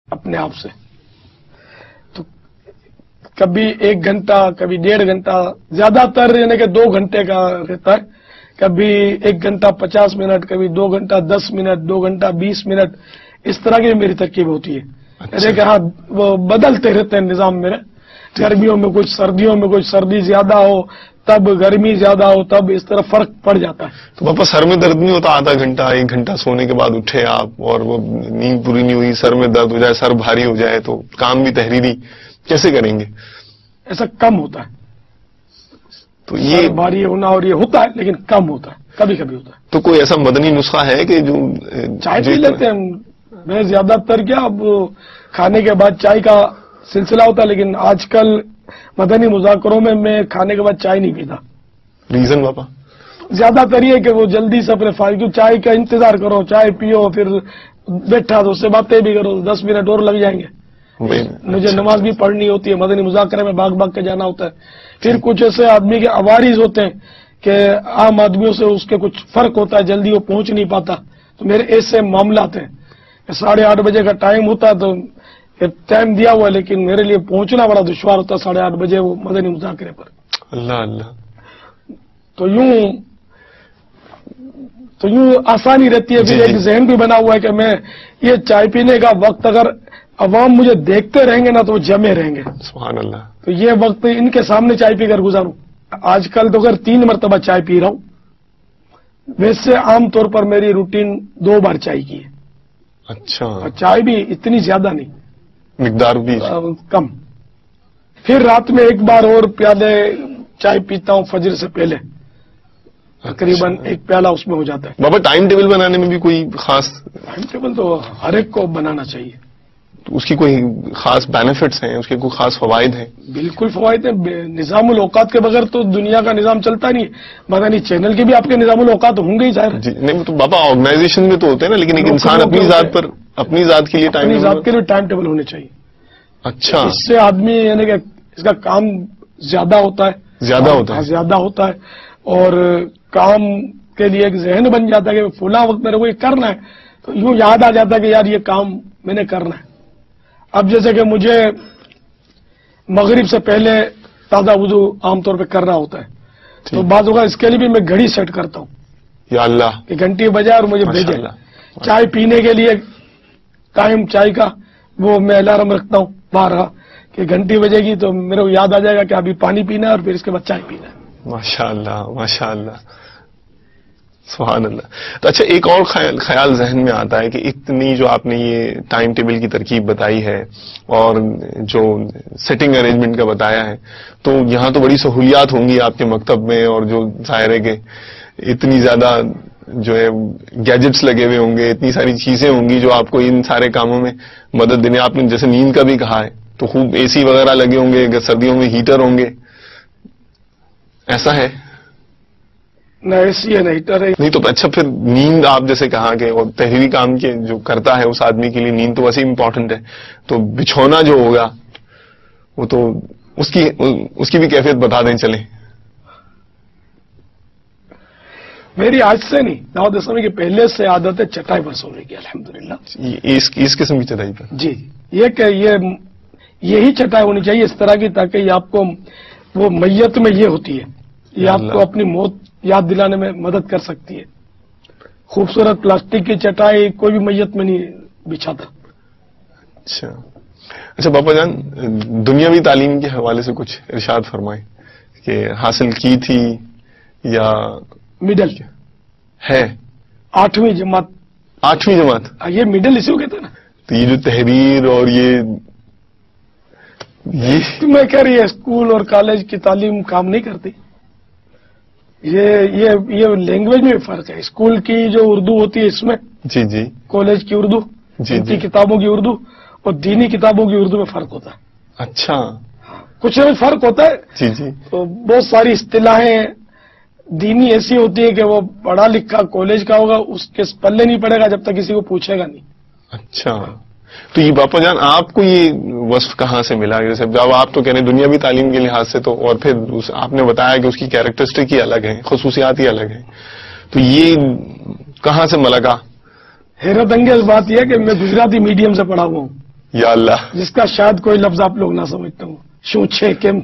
اپنے آپ سے. تو کبھی 1 گھنٹہ کبھی 1.5 گھنٹہ، زیادہ تر یعنی کہ 2 گھنٹے کا رہتا ہے. کبھی 1 گھنٹہ 50 منٹ، کبھی 2 گھنٹہ 10 منٹ، 2 گھنٹہ 20 منٹ، اس طرح کی میری ترکیب ہوتی ہے. یعنی کہ ہاں وہ بدلتے رہتے ہیں نظام میرے. گرمیوں میں کچھ، سردیوں میں کچھ، سردی زیادہ ہو تب گرمی زیادہ ہو تب، اس طرح فرق پڑ جاتا ہے. تو پاپا سر میں درد نہیں ہوتا آدھا گھنٹہ 1 گھنٹہ سونے کے بعد اٹھے آپ اور وہ نیند پوری نہیں ہوئی، سر میں درد ہو جائے، سر بھاری ہو جائے، تو کام بھی تحریری کیسے کریں گے؟ ایسا کم ہوتا ہے. تو یہ بھاری ہونا اور یہ ہوتا ہے لیکن کم ہوتا ہے، کبھی کبھی ہوتا ہے. تو کوئی ایسا مدنی نسخہ ہے کہ جو چائے پی لیتے ہیں. میں زیادہ تر کیا اب کھانے کے بعد چائے کا سلسلہ ہوتا ہے، لیکن آج کل مدنی مذاکروں میں کھانے کے بعد چائے نہیں پیتا. ریزن پاپا؟ زیادہ تر یہ کہ وہ جلدی سے اپنے فائدہ چائے کا انتظار کرو، چائے پیو، پھر بیٹھا تو اس سے باتیں بھی کرو، 10 منٹ اور لگ جائیں گے. مجھے نماز بھی پڑھنی ہوتی ہے، مدنی مذاکرے میں بھاگ بھاگ کے جانا ہوتا ہے. پھر کچھ ایسے آدمی کے عوارض ہوتے ہیں کہ عام آدمیوں سے اس کے کچھ فرق ہوتا ہے، جلدی وہ پہنچ نہیں پاتا. تو میرے ایسے معاملات ہیں کہ 8:30 بجے کا ٹائم ہوتا ہے، تو ٹائم دیا ہوا ہے لیکن میرے لیے پہنچنا بڑا دشوار ہوتا ہے 8:30 بجے وہ مدنی مذاکرے پر. اللہ اللہ. تو یوں آسانی رہتی ہے. پھر ایک ذہن بھی بنا ہوا ہے کہ میں یہ چائے پینے کا وقت اگر عوام مجھے دیکھتے رہیں گے نا تو وہ جمے رہیں گے. سبحان اللہ. تو یہ وقت ان کے سامنے چائے پی کر گزاروں. آج کل تو اگر 3 مرتبہ چائے پی رہا ہوں. ویسے عام طور پر میری روٹین 2 بار چائے کی ہے. اچھا. اور چائے بھی اتنی زیادہ نہیں، مقدار بھی کم. پھر رات میں 1 بار اور پیالے چائے پیتا ہوں فجر سے پہلے، تقریباً 1 پیالہ اس میں ہو جاتا ہے. بابا ٹائم ٹیبل بنانے میں بھی کوئی خاص؟ ٹائم ٹیبل تو ہر ایک کو بنانا چاہیے. تو اس کی کوئی خاص بینیفٹس ہیں، اس کے کوئی خاص فوائد ہیں؟ بالکل فوائد ہیں. نظام الاوقات کے بغیر تو دنیا کا نظام چلتا نہیں. مدنی چینل کے بھی آپ کے نظام الاوقات ہوں گے ہی ظاہر. جی نہیں تو بابا آرگنائزیشن میں تو ہوتے ہیں نا، لیکن ایک انسان اپنی ذات پر، اپنی ذات کے لیے اپنی ذات کے لیے ٹائم ٹیبل ہونے چاہیے. اچھا. اس سے آدمی یعنی کہ اس کا کام زیادہ ہوتا ہے. زیادہ ہوتا ہے اور کام کے لیے ایک ذہن بن جاتا ہے کہ فلاں وقت میرے کو یہ کرنا ہے، تو یوں یاد آ جاتا ہے کہ یار یہ کام میں نے کرنا ہے. اب جیسے کہ مجھے مغرب سے پہلے تازہ وضو عام طور پہ کرنا ہوتا ہے، تو بعض اوقات اس کے لیے بھی میں گھڑی سیٹ کرتا ہوں. یا اللہ. کہ گھنٹی بجائے اور مجھے بھیجے. چائے پینے کے لیے ٹائم چائے کا وہ میں الارم رکھتا ہوں 12 کہ گھنٹی بجے گی تو میرے کو یاد آ جائے گا کہ ابھی پانی پینا ہے اور پھر اس کے بعد چائے پینا ہے. ماشاء اللہ ماشاء اللہ سبحان اللہ. تو اچھا ایک اور خیال ذہن میں آتا ہے کہ اتنی جو آپ نے یہ ٹائم ٹیبل کی ترکیب بتائی ہے اور جو سیٹنگ ارینجمنٹ کا بتایا ہے، تو یہاں تو بڑی سہولیات ہوں گی آپ کے مکتب میں، اور جو ظاہر ہے کہ اتنی زیادہ جو ہے گیجٹس لگے ہوئے ہوں گے، اتنی ساری چیزیں ہوں گی جو آپ کو ان سارے کاموں میں مدد دینے. آپ نے جیسے نیند کا بھی کہا ہے تو خوب اے سی وغیرہ لگے ہوں گے، سردیوں میں ہیٹر ہوں گے، ایسا ہے؟ نہ اے سی ہے نہ ہیٹر ہے. نہیں تو اچھا پھر نیند آپ جیسے کہا کہ اور تحریری کام کے جو کرتا ہے اس آدمی کے لیے نیند تو ویسے امپورٹنٹ ہے، تو بچھونا جو ہوگا وہ تو اس کی بھی کیفیت بتا دیں. چلیں میری آج سے نہیں 9-10 کے پہلے سے عادت ہے چٹائی پر سونے کی الحمدللہ. اس قسم کی چٹائی پر؟ جی یہ کہ یہی چٹائی ہونی چاہیے اس طرح کی، تاکہ یہ آپ کو وہ میت میں یہ ہوتی ہے، یہ آپ کو اپنی موت یاد دلانے میں مدد کر سکتی ہے. خوبصورت پلاسٹک کی چٹائی کوئی بھی میت میں نہیں بچھاتا. اچھا بابا جان دنیاوی تعلیم کے حوالے سے کچھ ارشاد فرمائیں کہ حاصل کی تھی یا مڈل ہے؟ 8ویں جماعت. 8ویں جماعت یہ مڈل اسی کو کہتے ہیں نا. تو یہ جو تحریر اور یہ میں کہہ رہی ہے اسکول اور کالج کی تعلیم کام نہیں کرتی. یہ لینگویج میں فرق ہے. اسکول کی جو اردو ہوتی ہے اس میں، جی جی، کالج کی اردو، جی کتابوں کی اردو اور دینی کتابوں کی اردو میں فرق ہوتا ہے. اچھا کچھ فرق ہوتا ہے. جی جی. تو بہت ساری اصطلاحیں دینی ایسی ہوتی ہے کہ وہ پڑھا لکھا کالج کا ہوگا اس کے پلے نہیں پڑے گا جب تک کسی کو پوچھے گا نہیں. اچھا تو یہ باپا جان آپ کو یہ وصف کہاں سے ملا؟ جیسے جب آپ تو کہہ رہے ہیں دنیاوی تعلیم کے لحاظ سے، تو اور پھر آپ نے بتایا کہ اس کی کیریکٹرسٹک ہی الگ ہیں، خصوصیات ہی الگ ہیں، تو یہ کہاں سے ملکا؟ حیرت انگیز بات یہ ہے کہ میں گجراتی میڈیم سے پڑھا ہوا ہوں. یا اللہ. جس کا شاید کوئی لفظ آپ لوگ نہ سمجھتے ہوں. شو چھے کیم